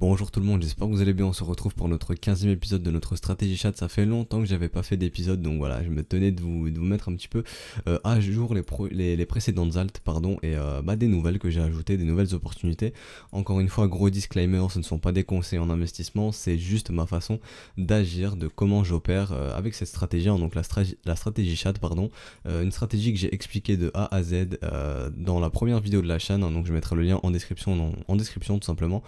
Bonjour tout le monde, j'espère que vous allez bien. On se retrouve pour notre 15e épisode de notre stratégie chat. Ça fait longtemps que j'avais pas fait d'épisode, donc voilà, je me tenais de vous mettre un petit peu à jour les précédentes altes, pardon, et des nouvelles que j'ai ajoutées, des nouvelles opportunités. Encore une fois, gros disclaimer, ce ne sont pas des conseils en investissement, c'est juste ma façon d'agir, de comment j'opère avec cette stratégie, hein, donc la stratégie chat, pardon, une stratégie que j'ai expliquée de A à Z dans la première vidéo de la chaîne, hein, donc je mettrai le lien en description, en description tout simplement.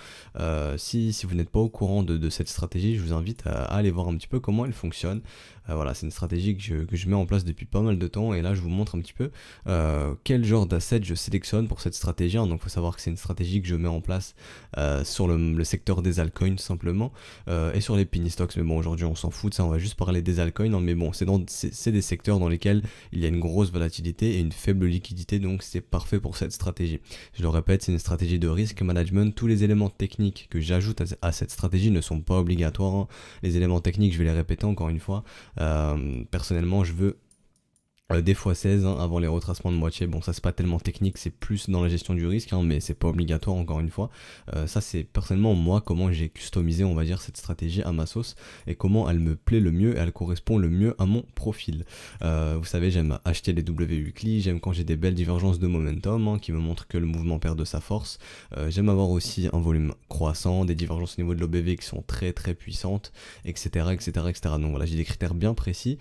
Si vous n'êtes pas au courant de cette stratégie, je vous invite à aller voir un petit peu comment elle fonctionne. Voilà, c'est une stratégie que je mets en place depuis pas mal de temps et là je vous montre un petit peu quel genre d'asset je sélectionne pour cette stratégie, hein. Donc il faut savoir que c'est une stratégie que je mets en place sur le secteur des altcoins tout simplement et sur les penny stocks. Mais bon, aujourd'hui on s'en fout de ça, on va juste parler des altcoins, hein. Mais bon, c'est des secteurs dans lesquels il y a une grosse volatilité et une faible liquidité, donc c'est parfait pour cette stratégie. Je le répète, c'est une stratégie de risk management. Tous les éléments techniques que j'ajoute à cette stratégie ne sont pas obligatoires, hein. Les éléments techniques, je vais les répéter encore une fois. Personnellement, je veux des fois 16 hein, avant les retracements de moitié. Bon, ça c'est pas tellement technique, c'est plus dans la gestion du risque, hein, mais c'est pas obligatoire encore une fois. Ça c'est personnellement moi comment j'ai customisé, on va dire, cette stratégie à ma sauce et comment elle me plaît le mieux et elle correspond le mieux à mon profil. Vous savez, j'aime acheter les W weekly, j'aime quand j'ai des belles divergences de momentum, hein, qui me montrent que le mouvement perd de sa force. J'aime avoir aussi un volume croissant, des divergences au niveau de l'OBV qui sont très très puissantes, etc. etc., etc. Donc voilà, j'ai des critères bien précis.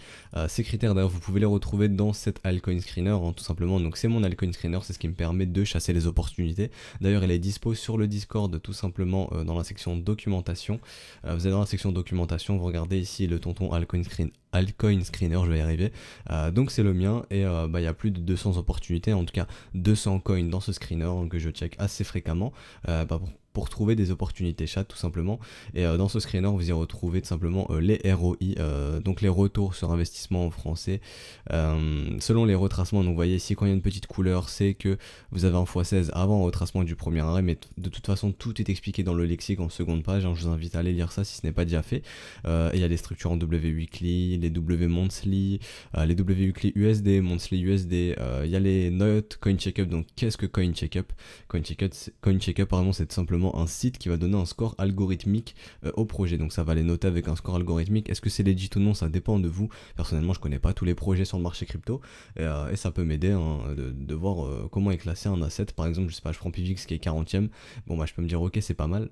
Ces critères d'ailleurs vous pouvez les retrouver dans cet altcoin screener, hein, tout simplement. Donc c'est mon altcoin screener, c'est ce qui me permet de chasser les opportunités. D'ailleurs il est dispo sur le Discord tout simplement dans la section documentation. Vous allez dans la section documentation, vous regardez ici le tonton altcoin screener, je vais y arriver. Donc c'est le mien et il y a plus de 200 opportunités, en tout cas 200 coins dans ce screener, hein, que je check assez fréquemment pour trouver des opportunités chat tout simplement. Et dans ce screener vous y retrouvez tout simplement les ROI, donc les retours sur investissement en français, selon les retracements. Donc vous voyez ici quand il y a une petite couleur, c'est que vous avez un x16 avant le retracement du premier arrêt, mais de toute façon tout est expliqué dans le lexique en seconde page, hein. Je vous invite à aller lire ça si ce n'est pas déjà fait. Et il y a les structures en W weekly, les W monthly, les W weekly USD, monthly USD, il y a les notes CoinCheckup. Donc qu'est-ce que CoinCheckup? CoinCheckup pardon, c'est tout simplement un site qui va donner un score algorithmique au projet. Donc ça va les noter avec un score algorithmique. Est-ce que c'est legit ou non? Ça dépend de vous. Personnellement, je connais pas tous les projets sur le marché crypto et ça peut m'aider, hein, de voir comment est classé un asset. Par exemple, je sais pas, je prends PVX qui est 40e. Bon bah je peux me dire ok, c'est pas mal.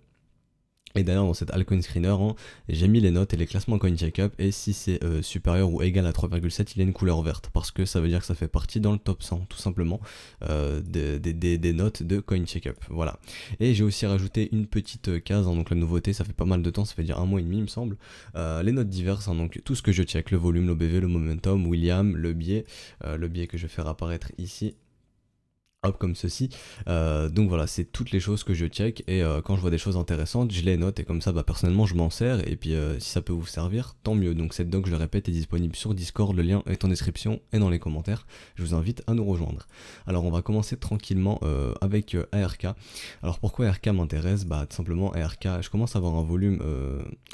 Et d'ailleurs dans cet altcoin screener, hein, j'ai mis les notes et les classements CoinCheckup et si c'est supérieur ou égal à 3,7, il y a une couleur verte parce que ça veut dire que ça fait partie dans le top 100 tout simplement des notes de CoinCheckup. Voilà. Et j'ai aussi rajouté une petite case, hein, donc la nouveauté, ça fait pas mal de temps, ça fait dire un mois et demi il me semble. Les notes diverses, hein, donc tout ce que je check, le volume, l'OBV, le momentum, William, le biais que je vais faire apparaître ici. Hop, comme ceci. Donc voilà, c'est toutes les choses que je check et quand je vois des choses intéressantes, je les note et comme ça, personnellement, je m'en sers et puis si ça peut vous servir, tant mieux. Donc cette doc, je le répète, est disponible sur Discord, le lien est en description et dans les commentaires. Je vous invite à nous rejoindre. Alors on va commencer tranquillement avec ARK. Alors pourquoi ARK m'intéresse? Tout simplement ARK, je commence à avoir un volume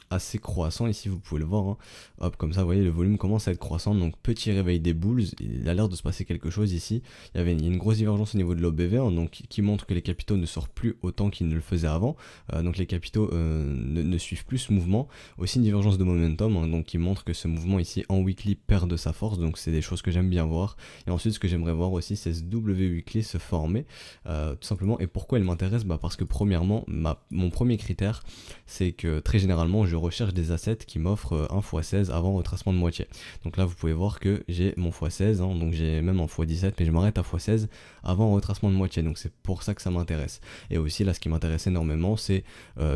assez croissant ici, vous pouvez le voir, hein. Hop, comme ça, vous voyez, le volume commence à être croissant. Donc petit réveil des bulls, il a l'air de se passer quelque chose ici. Il y a une grosse divergence au niveau de l'OBV, hein, donc qui montre que les capitaux ne sortent plus autant qu'ils ne le faisaient avant. Donc les capitaux ne suivent plus ce mouvement. Aussi une divergence de momentum, hein, donc qui montre que ce mouvement ici en weekly perd de sa force. Donc c'est des choses que j'aime bien voir. Et ensuite ce que j'aimerais voir aussi, c'est ce W weekly se former tout simplement. Et pourquoi il m'intéresse? Parce que premièrement, mon premier critère, c'est que très généralement je recherche des assets qui m'offrent un x16 avant retracement de moitié. Donc là vous pouvez voir que j'ai mon x16, hein, donc j'ai même un x17, mais je m'arrête à x16 avant retracement de moitié, donc c'est pour ça que ça m'intéresse. Et aussi là ce qui m'intéresse énormément, c'est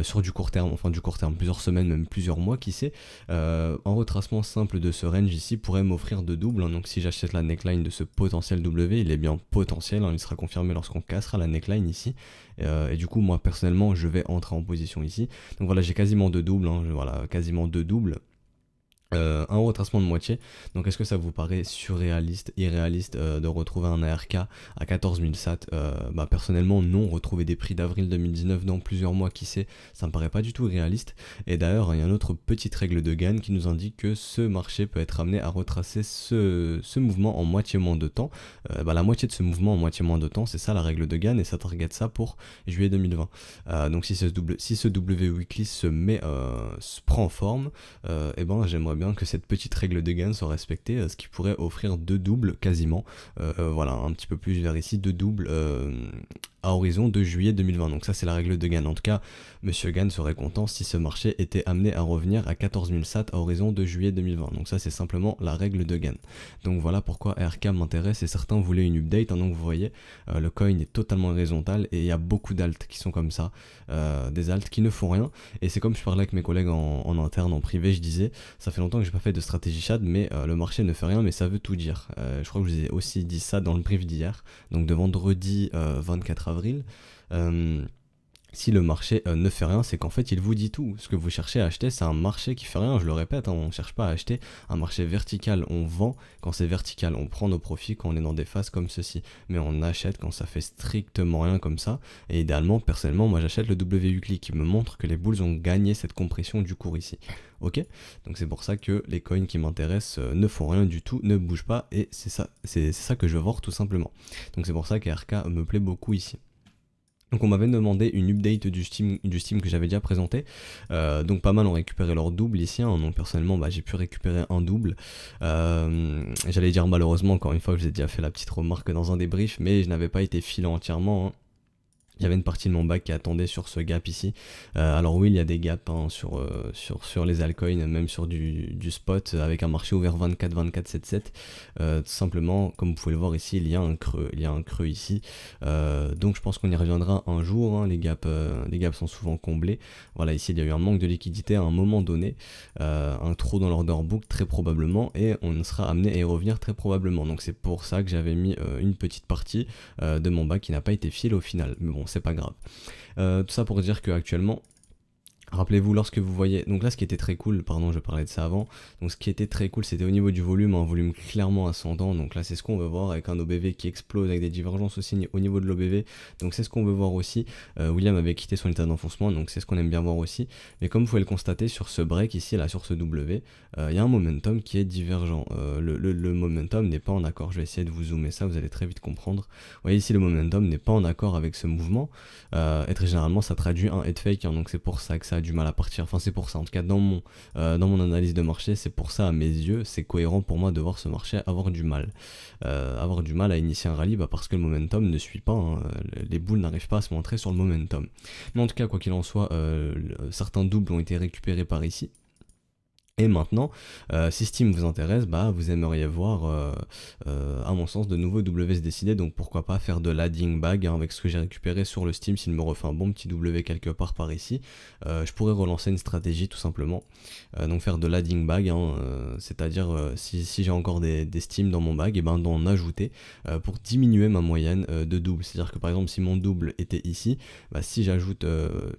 sur du court terme, plusieurs semaines, même plusieurs mois qui sait, un retracement simple de ce range ici pourrait m'offrir de doubles, hein. Donc si j'achète la neckline de ce potentiel W, il est bien potentiel, hein, il sera confirmé lorsqu'on cassera la neckline ici, et du coup moi personnellement je vais entrer en position ici. Donc voilà, j'ai quasiment deux doubles, hein, voilà, quasiment deux doubles. Un retracement de moitié. Donc est-ce que ça vous paraît surréaliste, irréaliste de retrouver un ARK à 14 000 sats? Bah personnellement non, retrouver des prix d'avril 2019 dans plusieurs mois, qui sait, ça me paraît pas du tout réaliste. Et d'ailleurs il y a une autre petite règle de Gann qui nous indique que ce marché peut être amené à retracer ce mouvement en moitié moins de temps. La moitié de ce mouvement en moitié moins de temps, c'est ça la règle de Gann, et ça target ça pour juillet 2020. Donc si ce W weekly se prend forme, et ben j'aimerais bien que cette petite règle de Gann soit respectée, ce qui pourrait offrir deux doubles quasiment, voilà, un petit peu plus vers ici, deux doubles à horizon de juillet 2020. Donc ça c'est la règle de Gann. En tout cas, Monsieur Gann serait content si ce marché était amené à revenir à 14 000 sats à horizon de juillet 2020. Donc ça c'est simplement la règle de Gann. Donc voilà pourquoi RK m'intéresse, et certains voulaient une update, hein. Donc vous voyez, le coin est totalement horizontal et il y a beaucoup d'alts qui sont comme ça, des alts qui ne font rien. Et c'est comme je parlais avec mes collègues en interne, en privé, je disais, ça fait longtemps que j'ai pas fait de stratégie chat, mais le marché ne fait rien, mais ça veut tout dire. Je crois que je vous ai aussi dit ça dans le brief d'hier, donc de vendredi 24 avril. Si le marché ne fait rien, c'est qu'en fait il vous dit tout. Ce que vous cherchez à acheter, c'est un marché qui fait rien, je le répète, hein, on ne cherche pas à acheter un marché vertical, on vend quand c'est vertical, on prend nos profits quand on est dans des phases comme ceci, mais on achète quand ça fait strictement rien comme ça, et idéalement, personnellement, moi j'achète le W weekly qui me montre que les bulls ont gagné cette compression du cours ici. Ok, donc c'est pour ça que les coins qui m'intéressent ne font rien du tout, ne bougent pas, et c'est ça que je veux voir tout simplement. Donc c'est pour ça qu'RK me plaît beaucoup ici. Donc on m'avait demandé une update du Steam que j'avais déjà présenté, donc pas mal ont récupéré leur double ici, hein. Donc personnellement j'ai pu récupérer un double, j'allais dire malheureusement, encore une fois, que j'ai déjà fait la petite remarque dans un débrief, mais je n'avais pas été filé entièrement, hein. Il y avait une partie de mon bac qui attendait sur ce gap ici. Alors oui, il y a des gaps, hein, sur les altcoins, même sur du spot, avec un marché ouvert 24, 24, 7, 7. Tout simplement, comme vous pouvez le voir ici, il y a un creux ici. Donc je pense qu'on y reviendra un jour, hein. Les gaps sont souvent comblés. Voilà, ici il y a eu un manque de liquidité à un moment donné, un trou dans l'order book très probablement, et on sera amené à y revenir très probablement. Donc c'est pour ça que j'avais mis une petite partie de mon bac qui n'a pas été filé au final. Mais bon, c'est pas grave. Tout ça pour dire que actuellement, rappelez-vous, lorsque vous voyez, donc là ce qui était très cool, pardon je parlais de ça avant, donc ce qui était très cool c'était au niveau du volume, un volume clairement ascendant, donc là c'est ce qu'on veut voir, avec un OBV qui explose, avec des divergences aussi au niveau de l'OBV, donc c'est ce qu'on veut voir aussi. William avait quitté son état d'enfoncement, donc c'est ce qu'on aime bien voir aussi, mais comme vous pouvez le constater sur ce break ici, là sur ce W, il y a un momentum qui est divergent, le momentum n'est pas en accord, je vais essayer de vous zoomer ça, vous allez très vite comprendre. Vous voyez ici le momentum n'est pas en accord avec ce mouvement, et très généralement ça traduit un head fake, hein, donc c'est pour ça que ça a du mal à partir, enfin c'est pour ça, en tout cas dans mon analyse de marché, c'est pour ça à mes yeux, c'est cohérent pour moi de voir ce marché avoir du mal à initier un rallye, parce que le momentum ne suit pas, hein, les boules n'arrivent pas à se montrer sur le momentum. Mais en tout cas, quoi qu'il en soit, certains doubles ont été récupérés par ici. Et maintenant, si Steam vous intéresse, vous aimeriez voir, à mon sens, de nouveaux W se décider, donc pourquoi pas faire de l'adding bag, hein, avec ce que j'ai récupéré sur le Steam. S'il me refait un bon petit W quelque part par ici, je pourrais relancer une stratégie tout simplement, donc faire de l'adding bag, hein, c'est-à-dire si j'ai encore des Steam dans mon bag, et d'en ajouter pour diminuer ma moyenne de double. C'est-à-dire que par exemple si mon double était ici, si j'ajoute,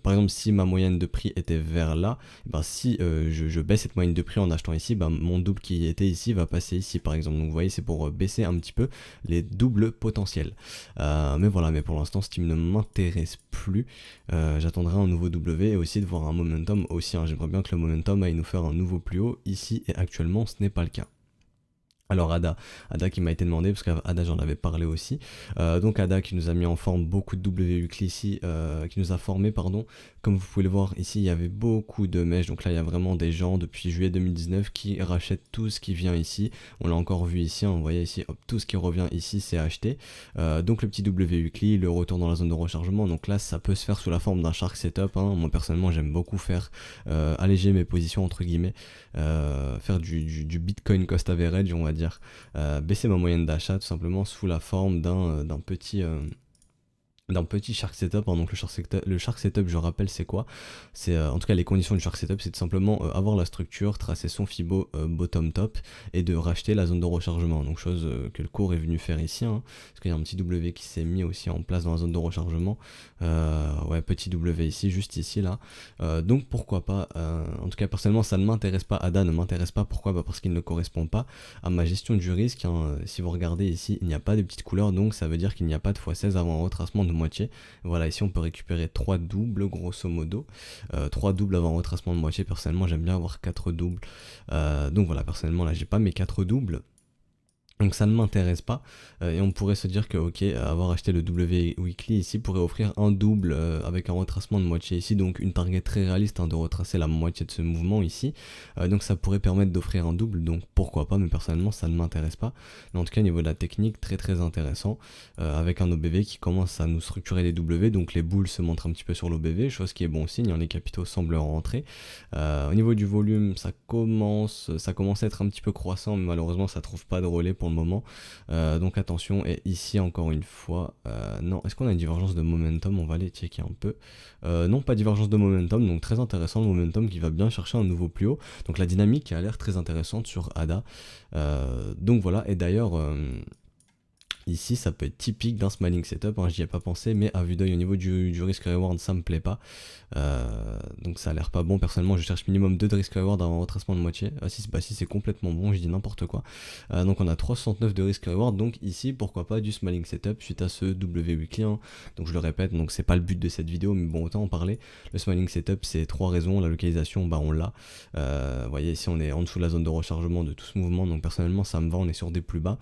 par exemple si ma moyenne de prix était vers là, si je baisse cette moyenne de prix en achetant ici, mon double qui était ici va passer ici par exemple. Donc vous voyez, c'est pour baisser un petit peu les doubles potentiels. Mais voilà, mais pour l'instant Steam ne m'intéresse plus. J'attendrai un nouveau W et aussi de voir un momentum aussi, hein. J'aimerais bien que le momentum aille nous faire un nouveau plus haut ici, et actuellement ce n'est pas le cas. Alors Ada qui m'a été demandé, parce qu'Ada j'en avais parlé aussi, donc Ada qui nous a mis en forme beaucoup de W weekly ici, qui nous a formé, pardon, comme vous pouvez le voir ici il y avait beaucoup de mèches, donc là il y a vraiment des gens depuis juillet 2019 qui rachètent tout ce qui vient ici, on l'a encore vu ici, hein, vous voyez ici, hop, tout ce qui revient ici c'est acheté, donc le petit W weekly, le retour dans la zone de rechargement, donc là ça peut se faire sous la forme d'un shark setup, hein. Moi personnellement j'aime beaucoup faire, alléger mes positions entre guillemets, faire du Bitcoin cost average on va dire, baisser ma moyenne d'achat tout simplement sous la forme d'un petit d'un petit Shark Setup, hein. Donc le Shark Setup, je rappelle, c'est quoi? C'est en tout cas les conditions du Shark Setup, c'est tout simplement avoir la structure, tracer son Fibo bottom top et de racheter la zone de rechargement. Donc chose que le cours est venu faire ici, hein, parce qu'il y a un petit W qui s'est mis aussi en place dans la zone de rechargement. Ouais, petit W ici, juste ici là. Donc pourquoi pas, en tout cas personnellement ça ne m'intéresse pas, ADA ne m'intéresse pas. Pourquoi? Bah parce qu'il ne correspond pas à ma gestion du risque, hein. Si vous regardez ici, il n'y a pas de petite couleur, donc ça veut dire qu'il n'y a pas de x16 avant un retracement de moitié. Voilà, ici on peut récupérer 3 doubles grosso modo, 3 doubles avant retracement de moitié. Personnellement j'aime bien avoir 4 doubles, donc voilà, personnellement là j'ai pas mes 4 doubles. Donc ça ne m'intéresse pas, et on pourrait se dire que ok, avoir acheté le W Weekly ici pourrait offrir un double avec un retracement de moitié ici, donc une target très réaliste, hein, de retracer la moitié de ce mouvement ici. Donc ça pourrait permettre d'offrir un double, donc pourquoi pas, mais personnellement ça ne m'intéresse pas. Mais en tout cas au niveau de la technique, très très intéressant, avec un OBV qui commence à nous structurer les W, donc les boules se montrent un petit peu sur l'OBV, chose qui est bon signe, hein, les capitaux semblent rentrer. Au niveau du volume, ça commence à être un petit peu croissant, mais malheureusement ça trouve pas de relais pour le moment, donc attention. Et ici encore une fois, non, est-ce qu'on a une divergence de momentum? On va aller checker un peu. Non, pas divergence de momentum, donc très intéressant le momentum qui va bien chercher un nouveau plus haut, donc la dynamique qui a l'air très intéressante sur ADA. Donc voilà, et d'ailleurs ici ça peut être typique d'un smiling setup, hein, j'y ai pas pensé, mais à vue d'œil au niveau du risk reward ça me plaît pas. Donc ça a l'air pas bon. Personnellement je cherche minimum 2 de risk reward avant retracement de moitié. Ah si, bah, si c'est complètement bon, je dis n'importe quoi. Donc on a 3,69 de risk reward, donc ici pourquoi pas du smiling setup suite à ce W weekly, hein. Donc je le répète, donc c'est pas le but de cette vidéo, mais bon autant en parler. Le smiling setup c'est 3 raisons. La localisation, bah on l'a, vous voyez ici on est en dessous de la zone de rechargement de tout ce mouvement, donc personnellement ça me va, on est sur des plus bas.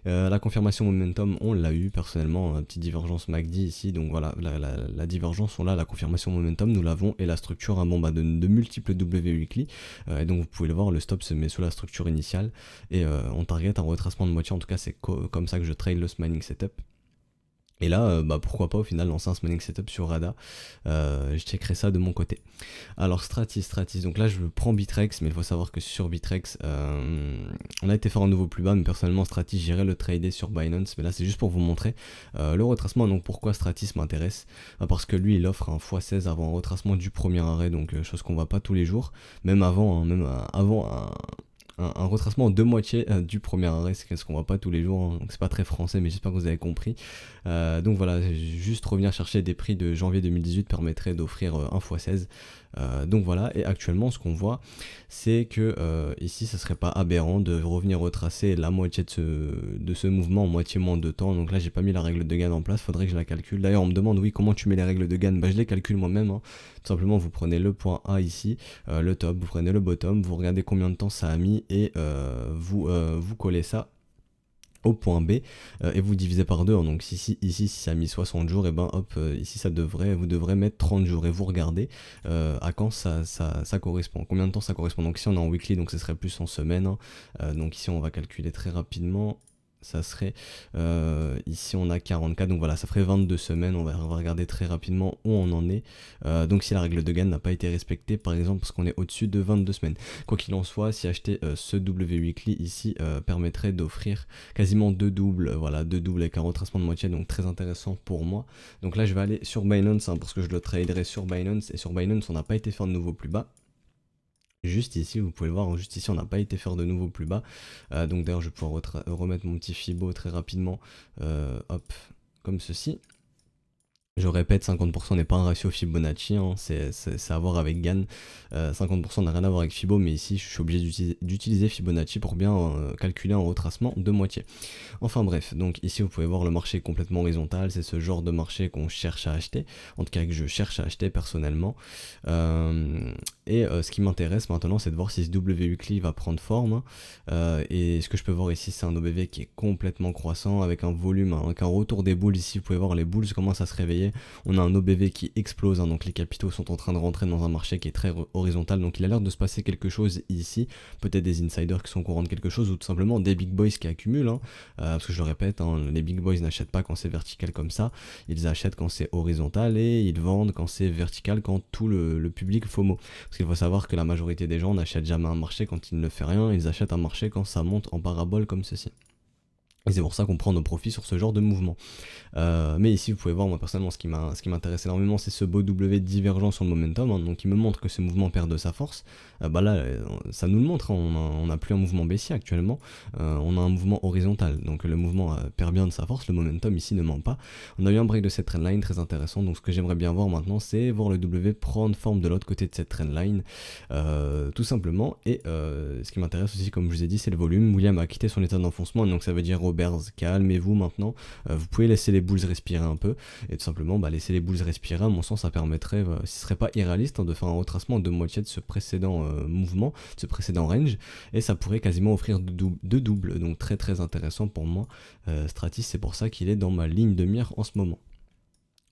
La confirmation momentum on l'a eu personnellement, petite divergence MACD ici, donc voilà, la divergence on l'a, la confirmation momentum nous l'avons, et la structure, un bon bah de multiples W weekly, et donc vous pouvez le voir, le stop se met sous la structure initiale, et on target un retracement de moitié. En tout cas c'est comme ça que je trail le smiling setup. Et là, bah pourquoi pas au final lancer un smiling setup sur Rada. Je checkerai ça de mon côté. Alors Stratis, donc là je prends Bitrex, mais il faut savoir que sur Bitrex, on a été faire un nouveau plus bas, mais personnellement Stratis j'irai le trader sur Binance, mais là c'est juste pour vous montrer le retracement. Donc pourquoi Stratis m'intéresse? Parce que lui il offre un x16 avant un retracement du premier arrêt, donc chose qu'on voit pas tous les jours, même avant, hein, même avant un retracement en deux moitiés du premier arrêt, c'est ce qu'on voit pas tous les jours, hein, donc c'est pas très français, mais j'espère que vous avez compris. Donc voilà, juste revenir chercher des prix de janvier 2018 permettrait d'offrir un x16. Donc voilà, et actuellement ce qu'on voit c'est que ici ça serait pas aberrant de revenir retracer la moitié de ce mouvement en moitié moins de temps. Donc là j'ai pas mis la règle de Gann en place, faudrait que je la calcule. D'ailleurs on me demande oui comment tu mets les règles de Gann, bah je les calcule moi-même, hein. Tout simplement vous prenez le point A ici, le top, vous prenez le bottom, vous regardez combien de temps ça a mis, et vous collez ça au point B, et vous divisez par 2, hein. Donc ici si ça a mis 60 jours, et ben hop, ici vous devrez mettre 30 jours, et vous regardez à quand ça correspond, combien de temps ça correspond. Donc ici on est en weekly, donc ce serait plus en semaine, hein. Donc ici on va calculer très rapidement. Ça serait, ici on a 44, donc voilà, ça ferait 22 semaines, on va regarder très rapidement où on en est. Donc si la règle de Gann n'a pas été respectée, par exemple, parce qu'on est au-dessus de 22 semaines. Quoi qu'il en soit, si acheter ce W Weekly ici permettrait d'offrir quasiment deux doubles, voilà, deux doubles avec un retracement de moitié, donc très intéressant pour moi. Donc là je vais aller sur Binance, hein, parce que je le traderai sur Binance, et sur Binance on n'a pas été faire de nouveau plus bas. Juste ici, vous pouvez le voir, juste ici on n'a pas été faire de nouveau plus bas. Donc d'ailleurs je vais pouvoir remettre mon petit Fibo très rapidement, hop, comme ceci. Je répète, 50% n'est pas un ratio Fibonacci, hein, c'est à voir avec Gann. 50% n'a rien à voir avec Fibo, mais ici je suis obligé d'utiliser Fibonacci pour bien calculer un retracement de moitié. Enfin bref, donc ici vous pouvez voir le marché complètement horizontal, c'est ce genre de marché qu'on cherche à acheter, en tout cas que je cherche à acheter personnellement. Ce qui m'intéresse maintenant c'est de voir si ce W Weekly va prendre forme, et ce que je peux voir ici c'est un OBV qui est complètement croissant avec un volume, avec un retour des boules. Ici vous pouvez voir les boules commencent à se réveiller, on a un OBV qui explose, hein, donc les capitaux sont en train de rentrer dans un marché qui est très horizontal, donc il a l'air de se passer quelque chose ici, peut-être des insiders qui sont au courant de quelque chose, ou tout simplement des big boys qui accumulent, hein, parce que je le répète, hein, les big boys n'achètent pas quand c'est vertical comme ça, ils achètent quand c'est horizontal, et ils vendent quand c'est vertical, quand tout le public FOMO. Parce qu'il faut savoir que la majorité des gens n'achètent jamais un marché quand il ne fait rien, ils achètent un marché quand ça monte en parabole comme ceci. Et c'est pour ça qu'on prend nos profits sur ce genre de mouvement. Mais ici, vous pouvez voir, moi personnellement, ce qui m'intéresse énormément, c'est ce beau W divergent sur le momentum. Hein, donc, il me montre que ce mouvement perd de sa force. Bah là, ça nous le montre. Hein, on n'a plus un mouvement baissier actuellement. On a un mouvement horizontal. Donc, le mouvement perd bien de sa force. Le momentum ici ne ment pas. On a eu un break de cette trendline très intéressant. Donc, ce que j'aimerais bien voir maintenant, c'est voir le W prendre forme de l'autre côté de cette trendline, tout simplement. Et ce qui m'intéresse aussi, comme je vous ai dit, c'est le volume. William a quitté son état d'enfoncement. Donc, ça veut dire Roberts, calmez-vous maintenant. Vous pouvez laisser les bulls respirer un peu, et tout simplement laisser les bulls respirer, à mon sens ça permettrait, ce serait pas irréaliste de faire un retracement de moitié de ce précédent mouvement, de ce précédent range, et ça pourrait quasiment offrir deux doubles, donc très très intéressant pour moi. Stratis, c'est pour ça qu'il est dans ma ligne de mire en ce moment.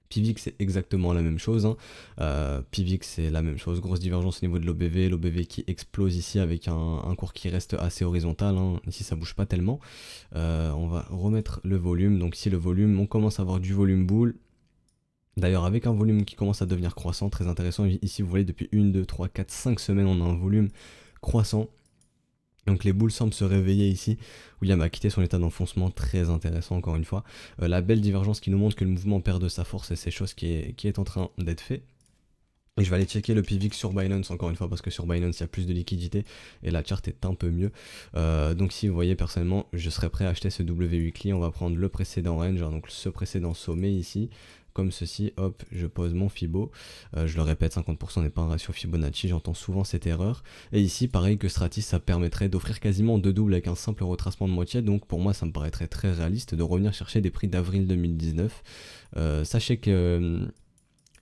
PIVX c'est exactement la même chose, hein. PIVX c'est la même chose, grosse divergence au niveau de l'OBV qui explose ici avec un cours qui reste assez horizontal, hein. Ici ça bouge pas tellement. On va remettre le volume, donc ici le volume, on commence à avoir du volume bull. D'ailleurs avec un volume qui commence à devenir croissant, très intéressant, ici vous voyez depuis 1, 2, 3, 4, 5 semaines on a un volume croissant. Donc les boules semblent se réveiller ici. William a quitté son état d'enfoncement, très intéressant encore une fois. La belle divergence qui nous montre que le mouvement perd de sa force et c'est chose qui est en train d'être fait. Et je vais aller checker le PIVX sur Binance encore une fois parce que sur Binance il y a plus de liquidité et la chart est un peu mieux. Donc si vous voyez personnellement je serais prêt à acheter ce W weekly. On va prendre le précédent range, donc ce précédent sommet ici. Comme ceci, hop, je pose mon Fibo, je le répète, 50% n'est pas un ratio Fibonacci, j'entends souvent cette erreur. Et ici, pareil que Stratis, ça permettrait d'offrir quasiment deux doubles avec un simple retracement de moitié, donc pour moi ça me paraîtrait très réaliste de revenir chercher des prix d'avril 2019. Sachez que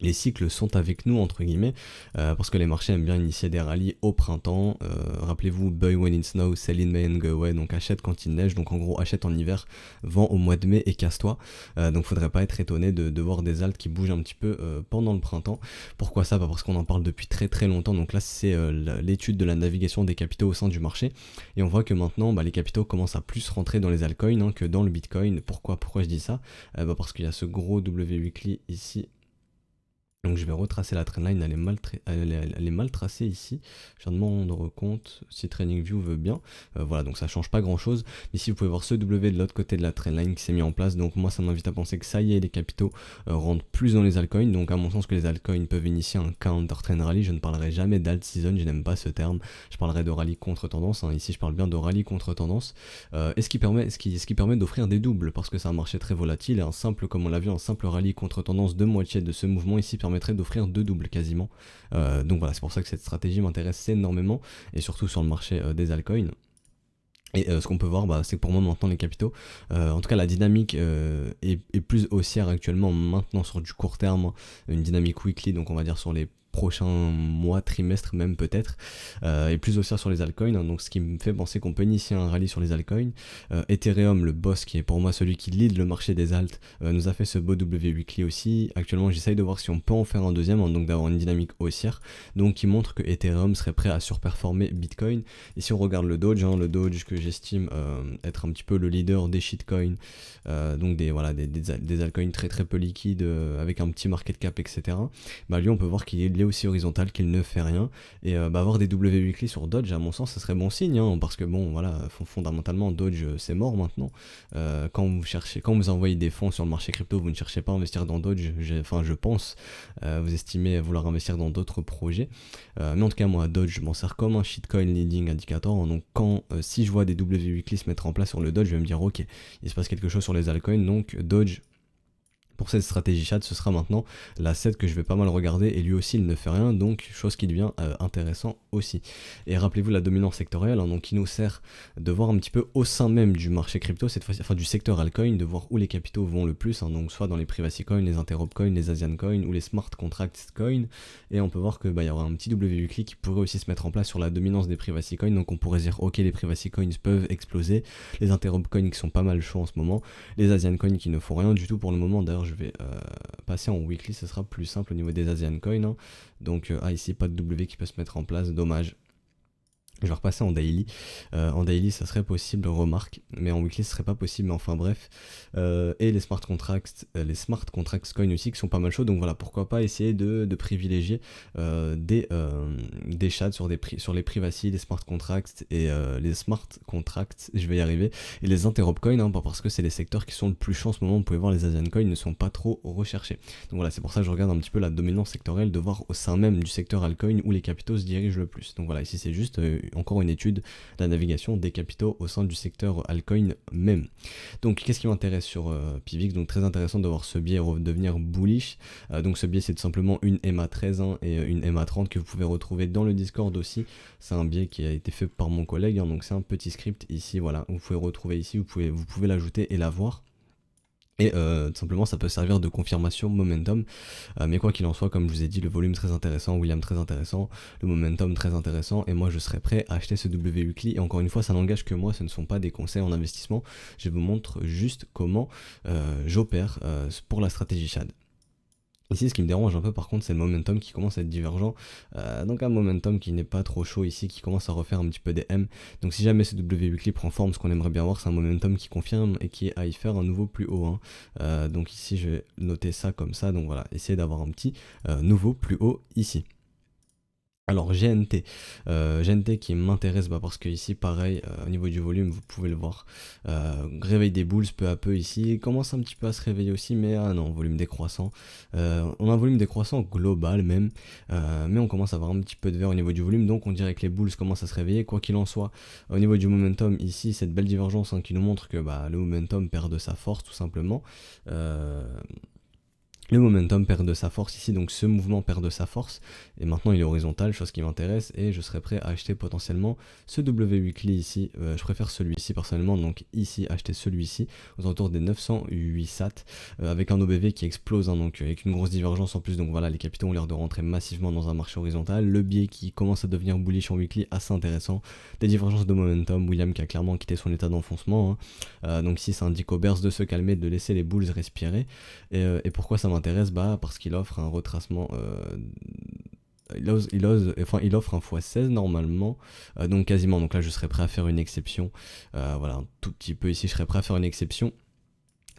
les cycles sont avec nous entre guillemets, parce que les marchés aiment bien initier des rallyes au printemps. Rappelez-vous, buy when it snows, sell in May and go away, donc achète quand il neige, donc en gros achète en hiver, vends au mois de mai et casse-toi. Donc faudrait pas être étonné de voir des alts qui bougent un petit peu pendant le printemps. Pourquoi ça? Parce qu'on en parle depuis très très longtemps, donc là c'est l'étude de la navigation des capitaux au sein du marché, et on voit que maintenant les capitaux commencent à plus rentrer dans les altcoins, hein, que dans le bitcoin. Pourquoi je dis ça? Parce qu'il y a ce gros W weekly ici. Donc je vais retracer la trendline, elle est mal tracée ici. Je viens de m'en rendre compte, si TradingView veut bien. Voilà, donc ça change pas grand chose. Ici vous pouvez voir ce W de l'autre côté de la trendline qui s'est mis en place. Donc moi ça m'invite à penser que ça y est, les capitaux rentrent plus dans les altcoins. Donc à mon sens que les altcoins peuvent initier un counter trend rally. Je ne parlerai jamais d'alt season, je n'aime pas ce terme. Je parlerai de rallye contre tendance, hein. Ici je parle bien de rallye contre tendance. Et ce qui permet d'offrir des doubles, parce que c'est un marché très volatile. Et un simple, comme on l'a vu, un simple rallye contre tendance de moitié de ce mouvement ici permettrait d'offrir deux doubles quasiment. Donc voilà, c'est pour ça que cette stratégie m'intéresse énormément, et surtout sur le marché des altcoins. Et ce qu'on peut voir, c'est que pour moi maintenant les capitaux, en tout cas la dynamique est plus haussière actuellement maintenant sur du court terme, une dynamique weekly, donc on va dire sur les prochains mois, trimestres même peut-être, et plus haussière sur les altcoins, hein, donc ce qui me fait penser qu'on peut initier un rallye sur les altcoins. Ethereum, le boss qui est pour moi celui qui lead le marché des alts, nous a fait ce beau W weekly aussi. Actuellement j'essaye de voir si on peut en faire un deuxième, hein, donc d'avoir une dynamique haussière, donc qui montre que Ethereum serait prêt à surperformer Bitcoin. Et si on regarde le Doge, hein, le Doge que j'estime être un petit peu le leader des shitcoins, donc des altcoins très très peu liquides, avec un petit market cap, etc. Lui on peut voir qu'il est aussi horizontal, qu'il ne fait rien, et avoir des W weekly sur Doge, à mon sens ça serait bon signe, hein, parce que bon voilà, fondamentalement Doge c'est mort maintenant. Quand vous envoyez des fonds sur le marché crypto, vous ne cherchez pas à investir dans Doge, je pense, vous estimez vouloir investir dans d'autres projets, mais en tout cas moi Doge je m'en sers comme un shitcoin leading indicator, hein. Donc si je vois des W weekly se mettre en place sur le Doge, je vais me dire ok, il se passe quelque chose sur les altcoins, donc Doge. Pour cette stratégie chat, ce sera maintenant l'asset que je vais pas mal regarder, et lui aussi il ne fait rien, donc chose qui devient intéressant aussi. Et rappelez-vous la dominance sectorielle, hein, donc qui nous sert de voir un petit peu au sein même du marché crypto, cette fois-ci, enfin du secteur altcoin, de voir où les capitaux vont le plus, hein, donc soit dans les privacy coins, les interop coins, les Asian coins ou les smart contracts coins, et on peut voir que il y aura un petit W weekly qui pourrait aussi se mettre en place sur la dominance des privacy coins, donc on pourrait dire ok, les privacy coins peuvent exploser, les interop coins qui sont pas mal chauds en ce moment, les Asian coins qui ne font rien du tout pour le moment. D'ailleurs je vais passer en weekly, ce sera plus simple au niveau des Asian coins, hein. Donc ici pas de W qui peut se mettre en place, dommage. Je vais repasser en daily. En daily ça serait possible, remarque, mais en weekly ce serait pas possible, mais enfin bref. Et les smart contracts coins aussi qui sont pas mal chauds, donc voilà, pourquoi pas essayer de privilégier des des chats sur les privacy, les smart contracts et les smart contracts, je vais y arriver, et les interop coins, hein, parce que c'est les secteurs qui sont le plus chauds en ce moment. Vous pouvez voir, les Asian coins ne sont pas trop recherchés. Donc voilà, c'est pour ça que je regarde un petit peu la dominance sectorielle, de voir au sein même du secteur altcoin où les capitaux se dirigent le plus. Donc voilà, ici c'est juste encore une étude de la navigation des capitaux au sein du secteur altcoin même. Donc qu'est-ce qui m'intéresse sur Pivix? Donc très intéressant de voir ce biais redevenir bullish. Donc ce biais, c'est tout simplement une MA13 hein, et une MA30 que vous pouvez retrouver dans le Discord aussi. C'est un biais qui a été fait par mon collègue, hein, donc c'est un petit script ici, voilà, vous pouvez retrouver ici, vous pouvez l'ajouter et l'avoir. Et tout simplement ça peut servir de confirmation momentum, mais quoi qu'il en soit, comme je vous ai dit, le volume très intéressant, William très intéressant, le momentum très intéressant, et moi je serais prêt à acheter ce W Weekly. Et encore une fois, ça n'engage que moi, ce ne sont pas des conseils en investissement, je vous montre juste comment j'opère pour la stratégie Shad. Ici, ce qui me dérange un peu par contre, c'est le momentum qui commence à être divergent. Donc un momentum qui n'est pas trop chaud ici, qui commence à refaire un petit peu des M. Donc si jamais ce W Weekly prend forme, ce qu'on aimerait bien voir, c'est un momentum qui confirme et qui est à y faire un nouveau plus haut. Hein. Donc ici, je vais noter ça comme ça. Donc voilà, essayer d'avoir un petit nouveau plus haut ici. Alors GNT, GNT qui m'intéresse parce que ici pareil, au niveau du volume vous pouvez le voir, réveil des bulls peu à peu ici, il commence un petit peu à se réveiller aussi, mais non, volume décroissant, on a un volume décroissant global même, mais on commence à avoir un petit peu de vert au niveau du volume, donc on dirait que les bulls commencent à se réveiller. Quoi qu'il en soit, au niveau du momentum ici, cette belle divergence qui nous montre que le momentum perd de sa force tout simplement. Le momentum perd de sa force ici, donc ce mouvement perd de sa force, et maintenant il est horizontal, chose qui m'intéresse, et je serais prêt à acheter potentiellement ce W Weekly ici, je préfère celui-ci personnellement, donc ici acheter celui-ci, aux alentours des 908 SAT, avec un OBV qui explose, hein, donc avec une grosse divergence en plus, donc voilà, les capitaux ont l'air de rentrer massivement dans un marché horizontal, le biais qui commence à devenir bullish en weekly, assez intéressant, des divergences de momentum, William qui a clairement quitté son état d'enfoncement, hein. Donc ici ça indique aux bears de se calmer, de laisser les bulls respirer, et pourquoi ça m'intéresse? Parce qu'il offre un retracement, il offre un x16 normalement, donc quasiment, donc là je serais prêt à faire une exception, voilà, un tout petit peu ici je serais prêt à faire une exception.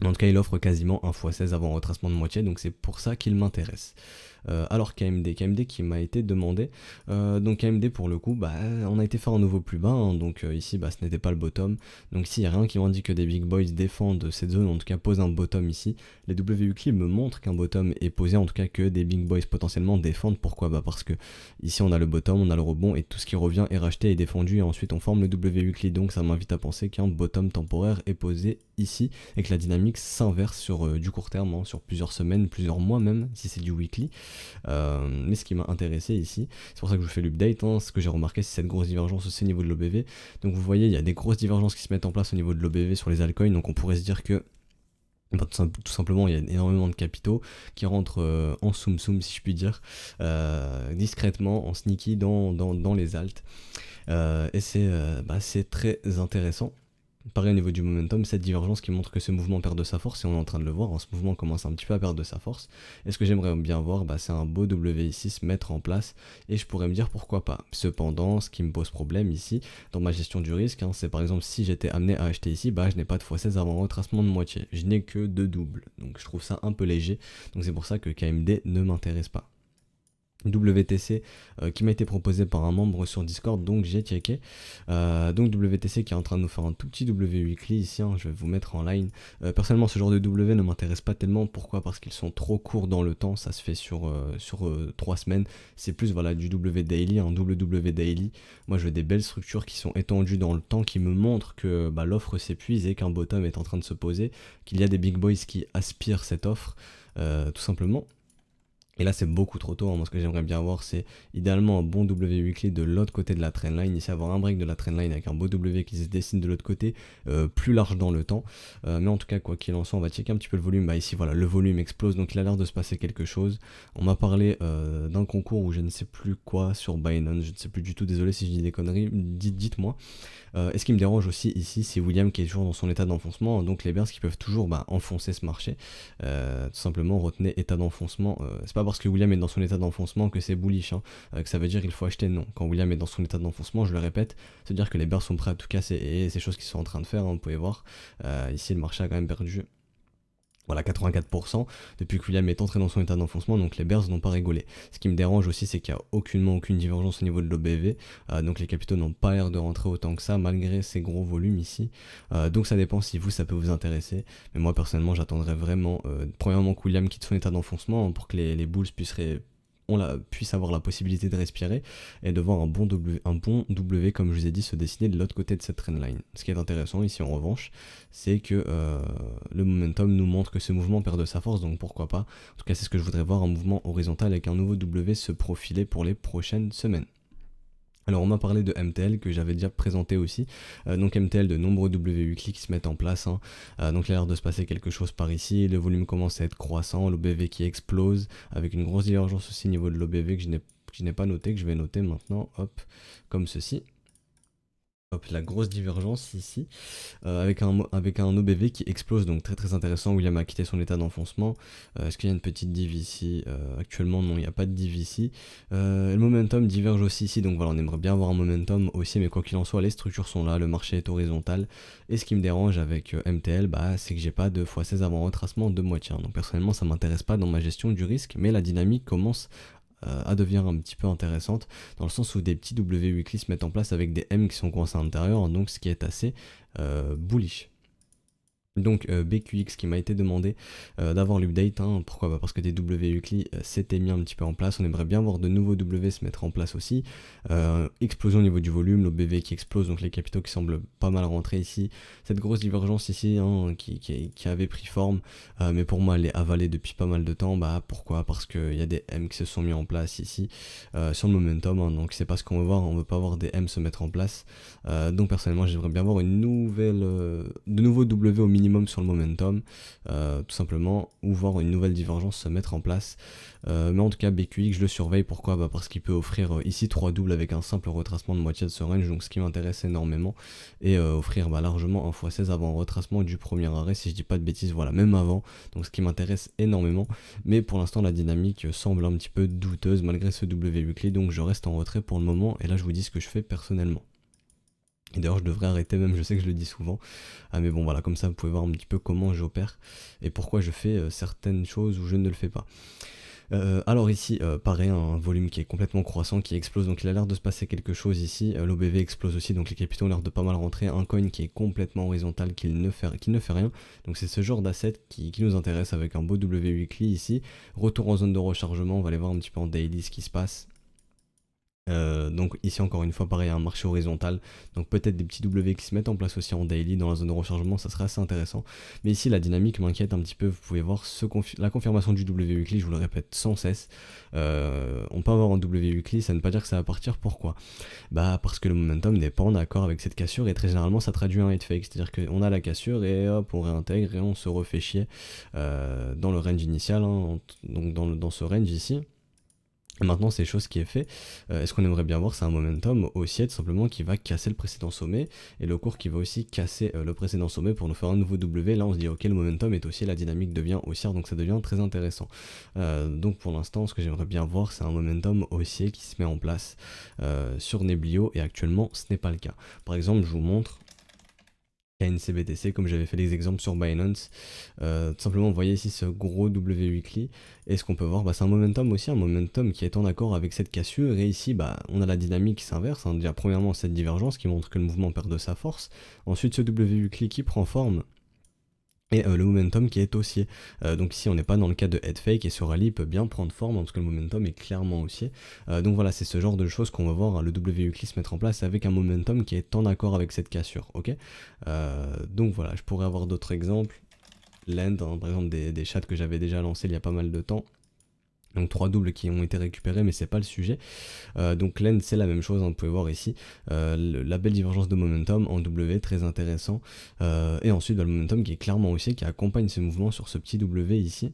En tout cas, il offre quasiment un x16 avant retracement de moitié, donc c'est pour ça qu'il m'intéresse. Alors KMD qui m'a été demandé, donc KMD pour le coup, on a été faire un nouveau plus bas, hein, donc ici ce n'était pas le bottom, donc ici il n'y a rien qui m'indique que des big boys défendent cette zone, en tout cas posent un bottom ici. Les WQ me montrent qu'un bottom est posé, en tout cas que des big boys potentiellement défendent. Pourquoi? Parce que ici on a le bottom, on a le rebond, et tout ce qui revient est racheté et défendu, et ensuite on forme le WQ, donc ça m'invite à penser qu'un bottom temporaire est posé ici, et que la dynamique s'inverse sur du court terme, hein, sur plusieurs semaines, plusieurs mois même, si c'est du weekly. Mais ce qui m'a intéressé ici, c'est pour ça que je vous fais l'update, hein, ce que j'ai remarqué, c'est cette grosse divergence aussi au niveau de l'OBV. Donc vous voyez, il y a des grosses divergences qui se mettent en place au niveau de l'OBV sur les altcoins, donc on pourrait se dire que tout simplement il y a énormément de capitaux qui rentrent en soum si je puis dire, discrètement, en sneaky dans les alts, et c'est très intéressant. Pareil au niveau du momentum, cette divergence qui montre que ce mouvement perd de sa force, et on est en train de le voir, hein, ce mouvement commence un petit peu à perdre de sa force, et ce que j'aimerais bien voir, c'est un beau WI6 se mettre en place, et je pourrais me dire pourquoi pas. Cependant, ce qui me pose problème ici, dans ma gestion du risque, hein, c'est par exemple si j'étais amené à acheter ici, je n'ai pas de x16 avant retracement de moitié, je n'ai que 2 doubles, donc je trouve ça un peu léger, donc c'est pour ça que KMD ne m'intéresse pas. WTC qui m'a été proposé par un membre sur Discord, donc j'ai checké. Donc WTC qui est en train de nous faire un tout petit W weekly ici, hein, je vais vous mettre en line. Personnellement, ce genre de W ne m'intéresse pas tellement. Pourquoi? Parce qu'ils sont trop courts dans le temps, ça se fait sur 3 semaines. C'est plus voilà, du W daily, un double W daily. Moi je veux des belles structures qui sont étendues dans le temps, qui me montrent que l'offre s'épuise et qu'un bottom est en train de se poser, qu'il y a des big boys qui aspirent cette offre, tout simplement. Et là c'est beaucoup trop tôt, hein. Moi ce que j'aimerais bien avoir, c'est idéalement un bon W weekly de l'autre côté de la trendline, ici avoir un break de la trendline avec un beau W qui se dessine de l'autre côté, plus large dans le temps, mais en tout cas quoi qu'il en soit, on va checker un petit peu le volume. Ici voilà, le volume explose, donc il a l'air de se passer quelque chose. On m'a parlé d'un concours où je ne sais plus quoi sur Binance, je ne sais plus du tout, désolé si je dis des conneries, dites-moi. Et ce qui me dérange aussi ici, c'est William qui est toujours dans son état d'enfoncement, donc les bears qui peuvent toujours enfoncer ce marché, tout simplement retenez état d'enfoncement, c'est pas parce que William est dans son état d'enfoncement que c'est bullish, hein, que ça veut dire qu'il faut acheter, non. Quand William est dans son état d'enfoncement, je le répète, c'est dire que les bears sont prêts à tout casser, et c'est choses qu'ils sont en train de faire, hein, vous pouvez voir, ici le marché a quand même perdu Voilà, 84%, depuis que William est entré dans son état d'enfoncement, donc les bears n'ont pas rigolé. Ce qui me dérange aussi, c'est qu'il n'y a aucune divergence au niveau de l'OBV, donc les capitaux n'ont pas l'air de rentrer autant que ça, malgré ces gros volumes ici. Donc ça dépend si vous, ça peut vous intéresser, mais moi personnellement, j'attendrais vraiment, premièrement que William quitte son état d'enfoncement, hein, pour que les Bulls puissent avoir la possibilité de respirer et de voir un bon W comme je vous ai dit se dessiner de l'autre côté de cette trendline. Ce qui est intéressant ici en revanche, c'est que le momentum nous montre que ce mouvement perd de sa force, donc pourquoi pas. En tout cas, c'est ce que je voudrais voir, un mouvement horizontal avec un nouveau W se profiler pour les prochaines semaines. Alors on m'a parlé de MTL que j'avais déjà présenté aussi, donc MTL, de nombreux W weekly qui se mettent en place, hein. Donc il a l'air de se passer quelque chose par ici, le volume commence à être croissant, l'OBV qui explose, avec une grosse divergence aussi au niveau de l'OBV que je n'ai pas noté, que je vais noter maintenant, hop, comme ceci. Hop, la grosse divergence ici, avec un OBV qui explose, donc très intéressant. William a quitté son état d'enfoncement. Est-ce qu'il y a une petite div ici? Actuellement non, il n'y a pas de div ici. Le momentum diverge aussi ici, donc voilà, on aimerait bien avoir un momentum aussi, mais quoi qu'il en soit, les structures sont là, le marché est horizontal. Et ce qui me dérange avec MTL, c'est que j'ai pas de x16 avant retracement de moitié. Donc personnellement, ça m'intéresse pas dans ma gestion du risque, mais la dynamique commence à devenir un petit peu intéressante, dans le sens où des petits W weekly se mettent en place avec des M qui sont coincés à l'intérieur, donc ce qui est assez bullish. Donc BQX qui m'a été demandé d'avoir l'update, hein. Pourquoi? Parce que des W weekly s'étaient mis un petit peu en place, on aimerait bien voir de nouveaux W se mettre en place aussi. Explosion au niveau du volume, l'OBV qui explose, donc les capitaux qui semblent pas mal rentrer ici. Cette grosse divergence ici, hein, qui avait pris forme, mais pour moi elle est avalée depuis pas mal de temps. Pourquoi? Parce qu'il y a des M qui se sont mis en place ici sur le momentum, hein, donc c'est pas ce qu'on veut voir, on veut pas voir des M se mettre en place. Donc personnellement j'aimerais bien voir de nouveaux W au minimum sur le momentum, tout simplement, ou voir une nouvelle divergence se mettre en place. Mais en tout cas BQX je le surveille. Pourquoi? Parce qu'il peut offrir ici 3 doubles avec un simple retracement de moitié de ce range, donc ce qui m'intéresse énormément, et offrir largement un x16 avant retracement du premier arrêt, si je dis pas de bêtises, voilà, même avant, donc ce qui m'intéresse énormément. Mais pour l'instant la dynamique semble un petit peu douteuse malgré ce W weekly, donc je reste en retrait pour le moment, et là je vous dis ce que je fais personnellement. Et d'ailleurs je devrais arrêter, même je sais que je le dis souvent, mais bon voilà, comme ça vous pouvez voir un petit peu comment j'opère et pourquoi je fais certaines choses ou je ne le fais pas. Alors ici, pareil, un volume qui est complètement croissant, qui explose, donc il a l'air de se passer quelque chose ici. L'OBV explose aussi, donc les capitaux ont l'air de pas mal rentrer. Un coin qui est complètement horizontal, qui ne fait rien. Donc c'est ce genre d'asset qui nous intéresse, avec un beau W weekly ici. Retour en zone de rechargement, on va aller voir un petit peu en daily ce qui se passe. Donc ici encore une fois pareil, un marché horizontal, donc peut-être des petits W qui se mettent en place aussi en daily dans la zone de rechargement, ça serait assez intéressant. Mais ici la dynamique m'inquiète un petit peu. Vous pouvez voir la confirmation du W weekly, je vous le répète sans cesse. On peut avoir un W weekly, ça ne veut pas dire que ça va partir. Pourquoi? Parce que le momentum n'est pas en accord avec cette cassure, et très généralement ça traduit un head fake, c'est à dire qu'on a la cassure et hop on réintègre et on se refait chier dans le range initial, hein, donc dans ce range ici. Maintenant, c'est chose qui est fait. Est-ce qu'on aimerait bien voir? C'est un momentum haussier tout simplement qui va casser le précédent sommet, et le cours qui va aussi casser le précédent sommet pour nous faire un nouveau W. Là on se dit ok, le momentum est haussier, la dynamique devient haussière, donc ça devient très intéressant. Donc pour l'instant ce que j'aimerais bien voir, c'est un momentum haussier qui se met en place sur Neblio, et actuellement ce n'est pas le cas. Par exemple je vous montre KNCBTC, comme j'avais fait les exemples sur Binance. Tout simplement, vous voyez ici ce gros W weekly, et ce qu'on peut voir, c'est un momentum aussi, un momentum qui est en accord avec cette cassure, et ici on a la dynamique qui s'inverse, hein. Déjà premièrement cette divergence qui montre que le mouvement perd de sa force, ensuite ce W weekly qui prend forme, et le momentum qui est haussier. Donc ici on n'est pas dans le cas de head fake, et ce rallye peut bien prendre forme, en tout cas le momentum est clairement haussier. Donc voilà, c'est ce genre de choses qu'on va voir, hein, le W weekly se mettre en place avec un momentum qui est en accord avec cette cassure, ok. Donc voilà, je pourrais avoir d'autres exemples. Lend, hein, par exemple des chats que j'avais déjà lancés il y a pas mal de temps. Donc 3 doubles qui ont été récupérés, mais c'est pas le sujet. Donc Lend c'est la même chose, hein, vous pouvez voir ici la belle divergence de momentum en W, très intéressant. Et ensuite le momentum qui est clairement haussier, qui accompagne ce mouvement sur ce petit W ici,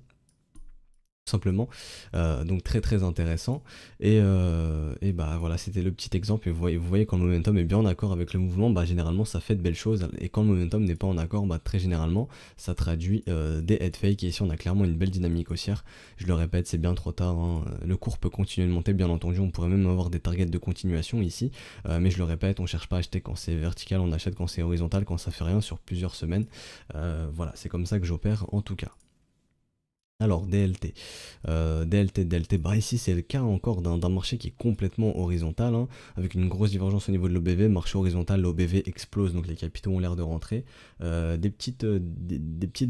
simplement. Donc très intéressant, et voilà, c'était le petit exemple. Et vous voyez quand le momentum est bien en accord avec le mouvement, généralement ça fait de belles choses, et quand le momentum n'est pas en accord, très généralement ça traduit des head fake, et ici on a clairement une belle dynamique haussière. Je le répète, c'est bien trop tard, hein. Le cours peut continuer de monter, bien entendu, on pourrait même avoir des targets de continuation ici, mais je le répète, on cherche pas à acheter quand c'est vertical, on achète quand c'est horizontal, quand ça fait rien sur plusieurs semaines. Voilà, c'est comme ça que j'opère en tout cas. Alors, DLT. DLT, bah ici c'est le cas encore d'un marché qui est complètement horizontal, hein, avec une grosse divergence au niveau de l'OBV. Marché horizontal, l'OBV explose, donc les capitaux ont l'air de rentrer. Des petites